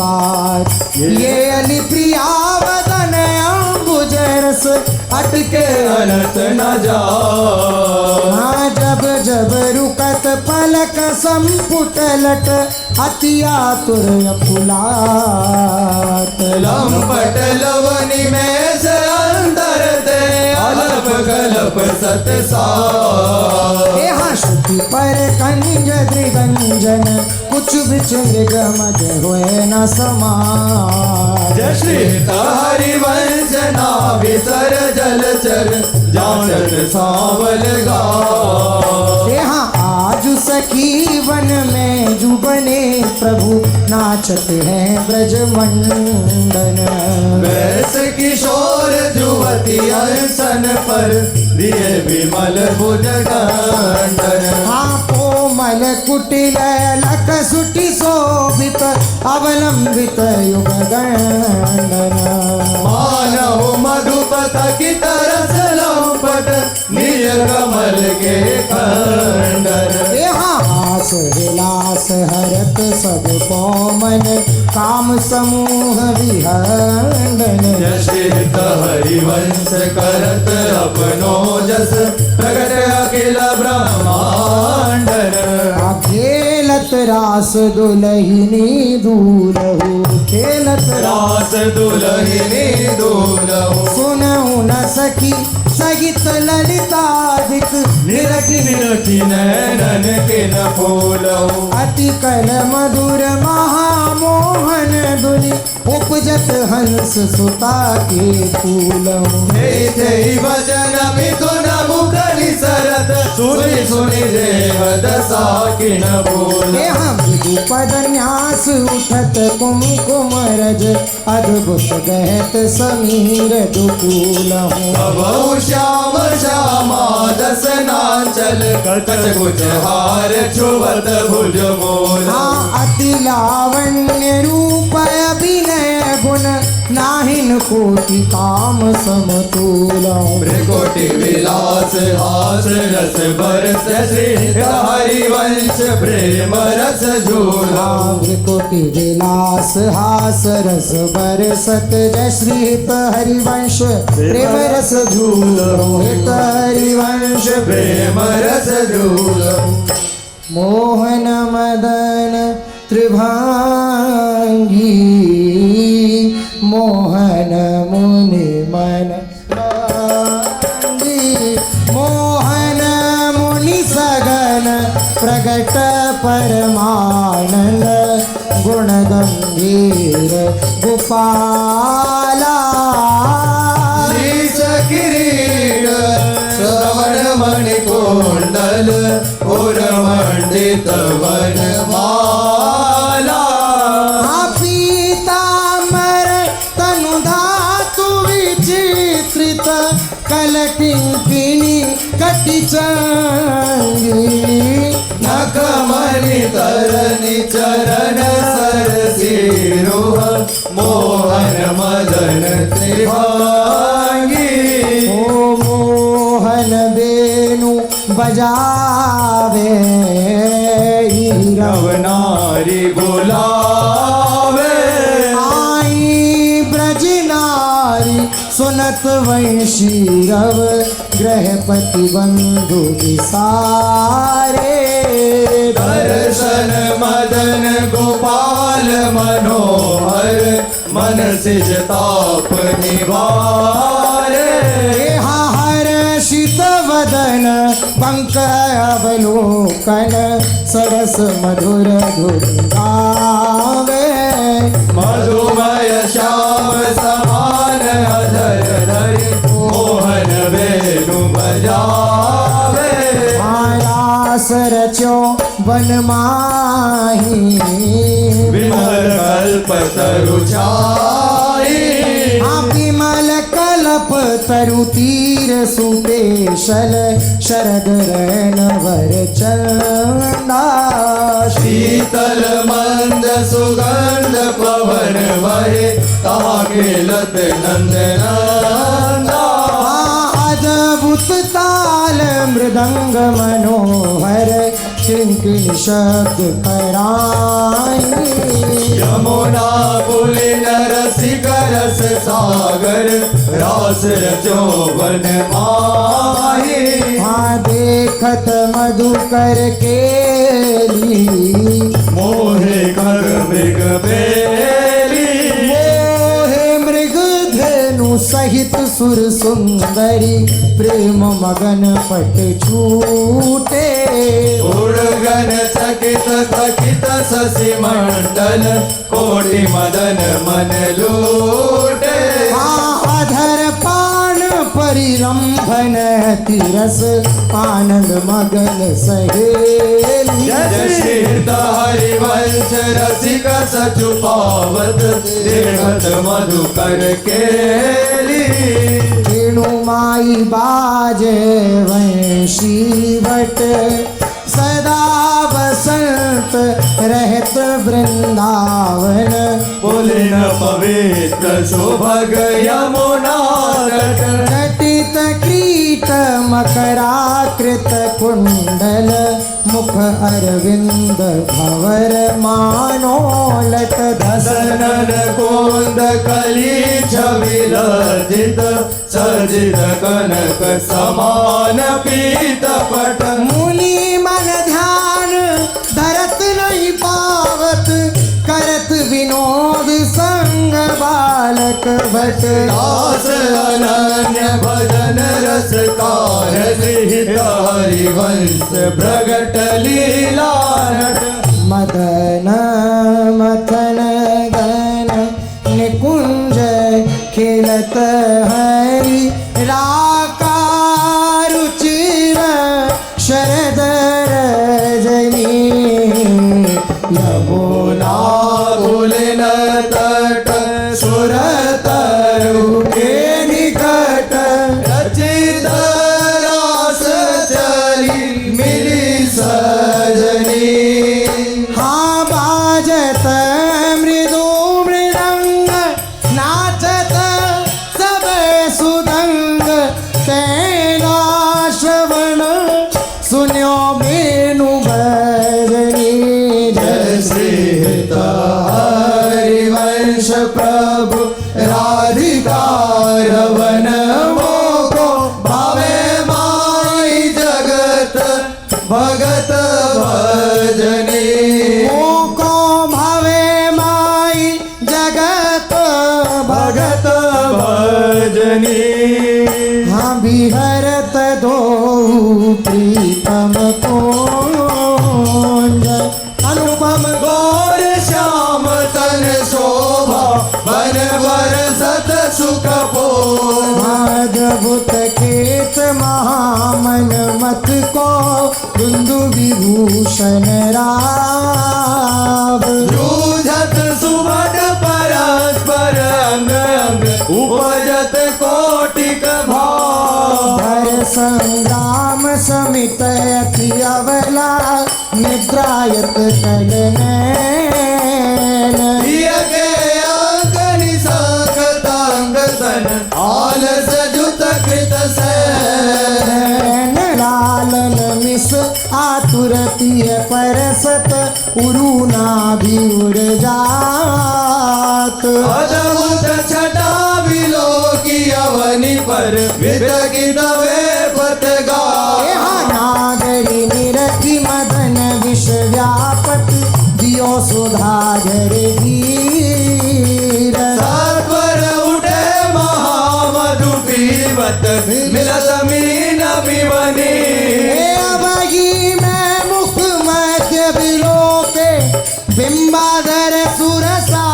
बात। ये अली प्रिया वदन अंबुज रस अटके अनत न जाओ। हाँ जब जब रुकत पलक संपुट लट अति आतुर फुलात। लंपट लवनी में से अंदर दे अलप गलप सत सा। यहाँ श्रुति पर कंज त्रिगंजन कुछ बिचंग गमज हुए न समाज। श्री हरिवंश नाभिसर जलचर जाचत सांवल गा। यहाँ आज सखी वन में जुबने प्रभु नाचत हैं ब्रज मंडन। वैस किशोर जुवती असन पर दिए विमल भुज दंडन। हाँ कोमल कुटिल लक सुटी शोभित अवलंबित युग गंडन। मानव मधुपथ की तरस लंपट निज कमल के खंडन। यहाँ आस विलास हरत सब कोमल काम समूह विहंडन। यशित हरिवंश करत अपनो जस प्रगट अखिल ब्रह्मांडन। खेलत रास दुलहिनी दूलहु खेलत रास दुलहिनी दूलहु। सुनहु न सखी सहित ललितादिक निरखी निरखी नैनन के न फूलहु। अति कल मधुर महामोहन दुनि उपजत हंस सुता के फूलहु। हे वचन मिथुन मुखरि सरत सुनि सुनि देव दशा किन बोल। हम विदुपद न्यास उठत कुमकुम रज अद्भुत गहत समीर दुकूलहु। अबहु श्याम श्यामा दस नांचल कच कुच हार छुवत भुज मोल। हाँ अति लावण्य रूप अभिनय गुण नाहिन कोटि काम समतुलहु। भृकुटि विलास हास रस बरस श्री हरिवंश प्रेम रस झूला। भृकुटि विलास हास रस बरसत जय श्रीत हरिवंश प्रेम रस झूलो। हित हरिवंश प्रेम रस झूला। मोहन मदन त्रिभांगी मोहन मुनि मन मांगी। मोहन मुनि सगन प्रगट परमानंद गुण गंभीर गोपाला। शीश किरीट श्रवण मणि कुंडल और मंडित वनमाला। पीताम्बर तनु धातु विचित्रित कलकिंकिनी कटि चंगी। नखमणि तरनि चरण सरसिरुह मोहन मदन त्रिभांगी। ओ मोहन बेनु बजावे रव नारी बुलावे। आई ब्रज नारी सुनत वंशी रव ग्रहपति बंधु विसारे। दर्शन मदन गोपाल मनोहर मन सिज ताप निवारे। हर्षित वदन पंक अवलोकन सरस मधुर धुन गावे। मधुमय श्याम समान अधर धरि मोहन वेणु बजावे। मायास रचो वन माही विमल कल्प तरु छाई। विमल कल्प तरु तीर सुपेशल शरद रैन वर चंदा। शीतल मंद सुगंध पवन वहे ताके लत नंदनंदा। अद्भुत ताल मृदंग मनोहर किंकिणी शब्द कराई। यमुना पुलिन रसिक रस सागर रास रचो वन माही। हाँ देखत मधुकर केली मोहे कर मृग बेली। मोहे मृग धेनु सहित सुर सुंदरी प्रेम मगन पट छूटे। उड़गन चकित थकित शशि मंडल कोटि मदन मन लूटे। अधर पान परिरंभन तिरस आनंद मगन सहेली। जय हरिवंश रसिक सचु पावत देखत मधुकर केली। वेणुमाई बाजे वंशी भट सदा बसंत रहत वृंदावन। पुलिन पवित्र सुभग यमुना तट। घटित क्रीट मकराकृत कुंडल मुख अरविंद भवर मानोलट। दसनन कोंद कली छविलजित सजित कनक समान पीत पट। मुनि मन ध्यान धरत नहीं पावत करत विनोद संग बालक भट। दास अनन्य भजन रस कार गृहित हरिवंश प्रगट लीला नट। मदन मथन गन निकुंज खेलत हरि राका रुचिर शरद रजनी। यमुना पुलिन तट सुरतरु के निकट। रचित रास चली मिली सजनी। हाँ बाजत मृदु मृदंग नाचत सब सुदंग। कैला श्रवण सुन्यो बेनु भजनी। जय श्री हरिवंश प्रभु राधिका रवन मोको। भावे माई जगत भगत भजनी। मोको भावे माई जगत भगत। भगत भजनी। हाँ बिहरत दो प्रीतम कुंज अनुपम गौर श्याम तन शोभा वन बरसत सुख पोभा। अद्भुत केत महामन मत को दुंदु विभूषण राव। जूझत सुमन परस्पर अंग अंग उपजत कोटिक भाव। हर संग्राम समित अति अवला निद्रायत कलन। के अंक निशाख तांग तन आलस जुत कृत सैन। लालन मिस आतुरतीय परसत उरुना भी उड़ जात। अद्भुत छटा विलोकी अवनि पर वितकित वे पतगा। यहाँ नागरी निरखी मदन विष व्यापक दियो सुधागर धीर। सत्वर उठे महामधु पीवत मिलत मीन विवनी। अबगी में मुख मध्य बिलोके बिंबाधर सुरसा।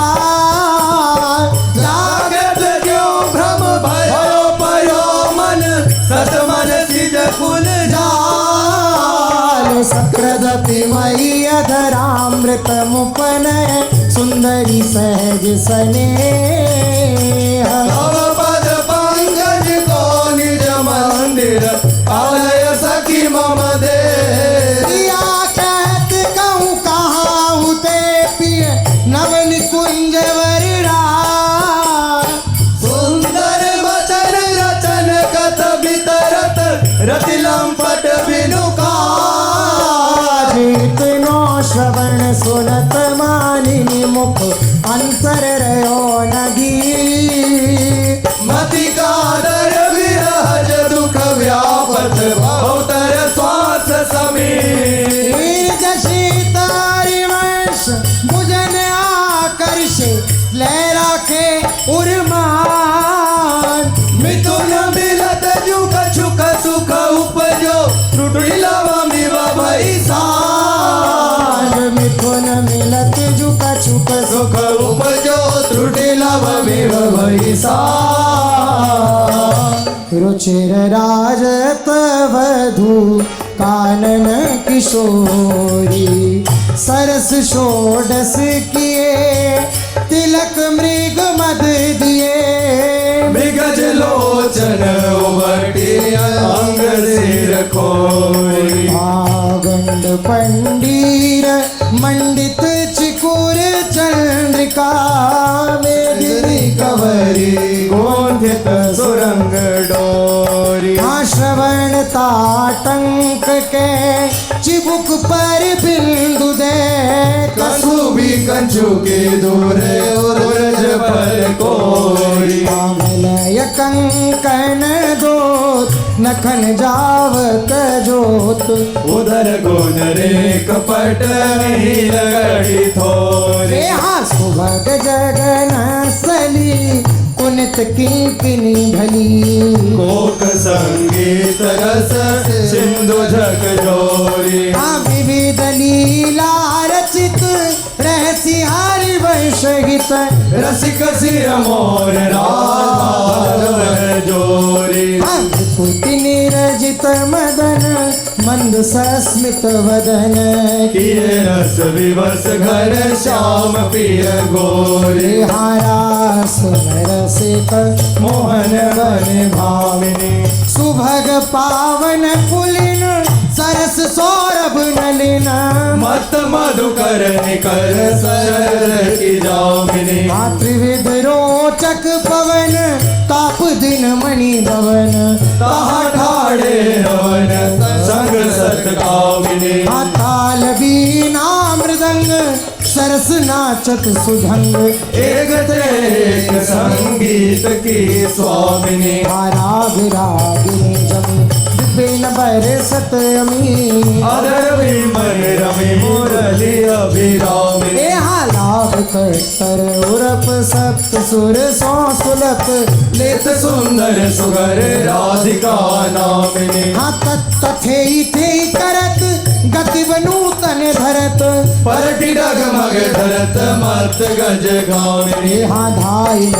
जागत जो भ्रम भयो पयो मन सतमन सिज कुल जाल सक्रदपि मयि अधरामृत मुपनय सुंदरी सहज स्नेह। तव पद पंकज को निज मंदिर आलय सखी मम दे। प्रिया कहत कहूँ कहाँ हुते पिय नव निकुंज वररा। सुंदर वचन रचन कथ वितरत रति लंपट बिनुकार। मति कादर विरहज दुख व्यापत भवतर श्वास समीर शीतारी वंश भुजन आकर्षे लहरा के उर्मान मिथुन मिलत जुग छुक सुख उपजो त्रुटि लवमिव भैसान मिथुन मिलत जुक छुक सुख उपजो त्रुटि लवमिव भैसान रुचिर राजत वधू कानन किशोरी सरस षोडश किए तिलक मृग मद दिए बिगज लोचन उबटी अंग सिर खोरी भागंड पंडीर मंडित चिकुर चंद्रिका मेदिनी कवरी गोंधित सुरंग डोरी श्रवण ताटंक के चिबुक पर बिंदु दे कसुबी कंचु के दूरे उरज पर कोरी मलय कंकन दोत नखन जावत जोत उधर गोदरे कपट नील गढ़ी थोरी सुभग जगन सली कुनित किंकिनी भली कोक संगीत रस सिंधु झक जोरी विविध लीला रचित रहसी हरि वंश गीत रसिक सिर मोर राधा जोरी पुति निरजित मदन मंद सस्मित वदन किए रस विवश घर श्याम पिय गोरी हारास रसिक मोहन बन भामिनी सुभग पावन पुलिन सरस सौरभ नलिन मत मधुकर निकर सरल की जामिनी त्रिविध रोचक पवन ताप दिन मणि भवन तहा ठाड़े रवन संग सत कामिनी ताल बीना मृदंग सरस नाचत सुधंग एक एक संगीत की स्वामिनी राग रागिनी जमी बिन बरसत अमी अदर विमल रमि मुरली अभिरामिनी लाभ कर उरप सप्त सुर सौ सुलभ लेत सुंदर सुगर राधिका नामिनी तथे थे करत गति बनूतन धरत परटि डगमग धरत मत गज गामिनी धाई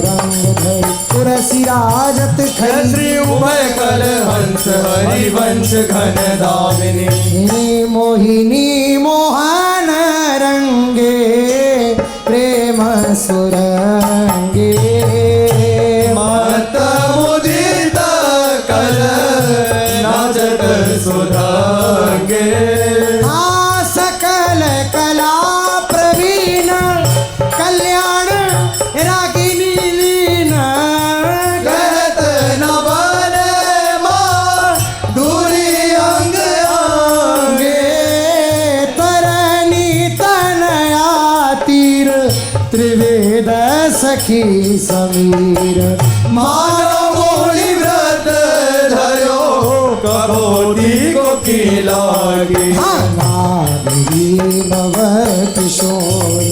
रंग धरि तुरसी राजत खरी श्री उभय कल हंस हरि वंश घन दामिनी मोहिनी मोहन रंगे प्रेम सुरंगे मत मुदित कल नाचत सुधांगे सकल कला प्रवीण कल्याण रागिनी लीन कहत न बने मां दूरी अंग अंगे तरनी तनया तीर त्रिवेद सखी समीर मानो मोहि व्रत धरो कबोती को की लागी नव किशोर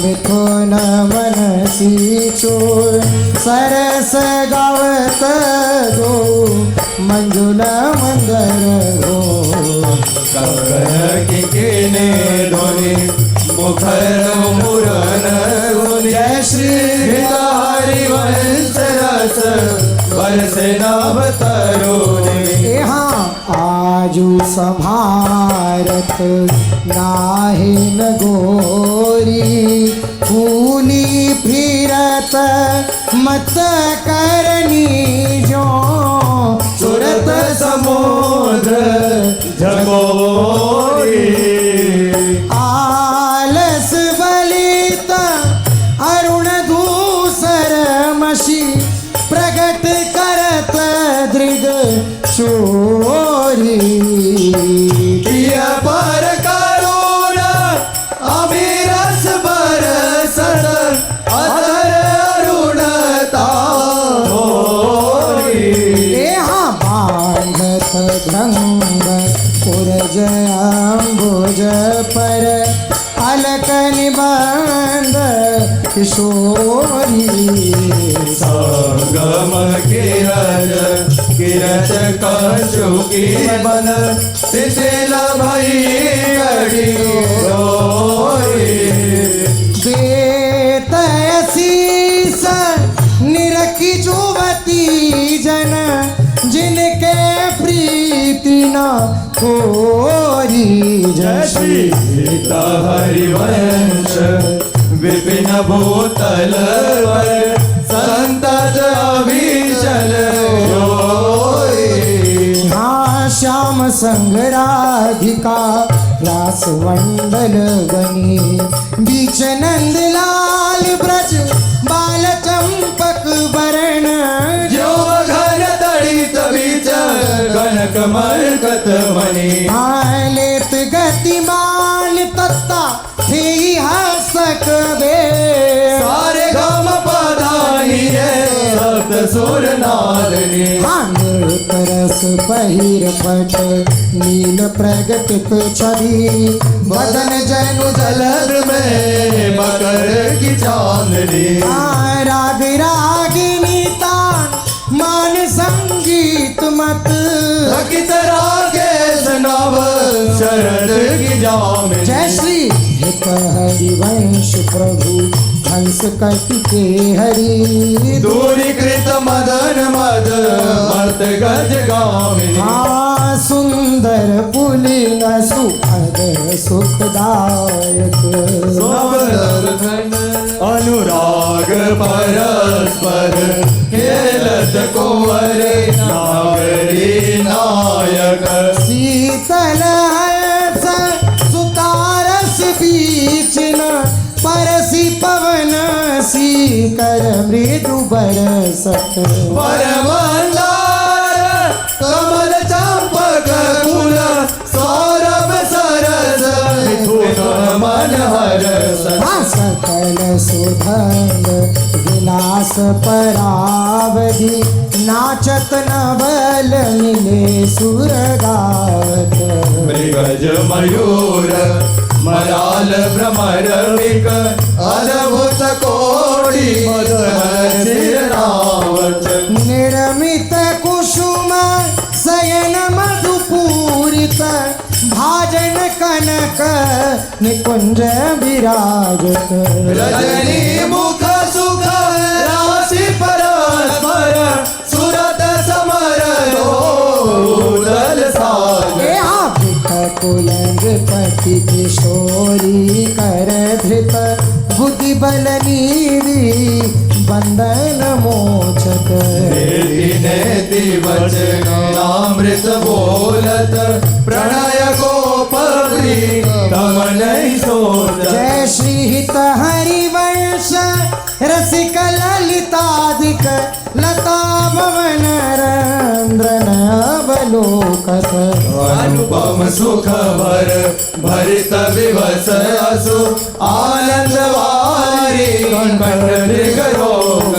मिथुन मनसी चोर सरस गावत दो मंजुल मंदर हो कंगन किने ध्वनि मुखर मुरन गुनि जय श्री हरि वंश रस बरसे नभ तरुणी यहाँ आजू संभारत नाहि न गोरी फूली फिरत मत करनी जो सुरत समुद्र झकोरी आलस बलित अरुण धूसर मशी प्रगट करत दृग चोरी किया पर करुणा अभिरस बरसत अधर किशोरी संगम किरच कछुकी मन शिथिल भई अड़ी देत असीस निरखी जुवती जन जिनके प्रीति न कोरी। जय श्री सीता हरिवंश विपिन भूतल पर संतत अभिचल हाँ श्याम संग राधिका रास मंडल बनी बीच नंद लाल ब्रज बाल चंपक बरण जो घन तड़ित बीच कनक मरकत मणि लेत गतिमान तत्ता थी हसक बे सारे गम पधानी सप्त सुर नारनी तरस पहिर पट नील प्रगटित छवि बदन जनु जलर में मकर की चांदनी राग रागिनी तान मान संगीत मत लकित रागेश नव शरद की जाम जय श्री हित हरिवंश प्रभु हंस कटि के हरि दूरीकृत मदन मद मर्त गज गामिनी सुंदर पुलिन सुखद सुखदायक अनुराग परस्पर खेलत कुंवर नागरी नायक शीतल हर्ष सुतारस बीच न परसी पवन सी कर मृदु बरसत परमंदार कमल चंपक फूल सौरभ सरस मिथुन मन हरस सकल सुधंग विलास परावधि नाचत नवल मिले सुर गावत मृगज मयूर मराल भ्रमर विक अद्भुत कोटि मदन सिरनावत निर्मित कुसुम शयन मधुपूरित भाजन कनक निकुंज विराजत रजनी मुख सुख राशि परस्पर सुरत समर दल सागर कुलंग पति किशोरी कर धृत बुद्धि बल नीरी बंधन मोचत नेति वचन अमृत बोलत प्रणय गोप तम नहीं सोच जय श्री हित हरिवंश रसिक ललितादिक लता भवन रंद्रन अवलोकत अनुपम सुख भर भरित विवस असु आनंद वारी कंठ मृग रोग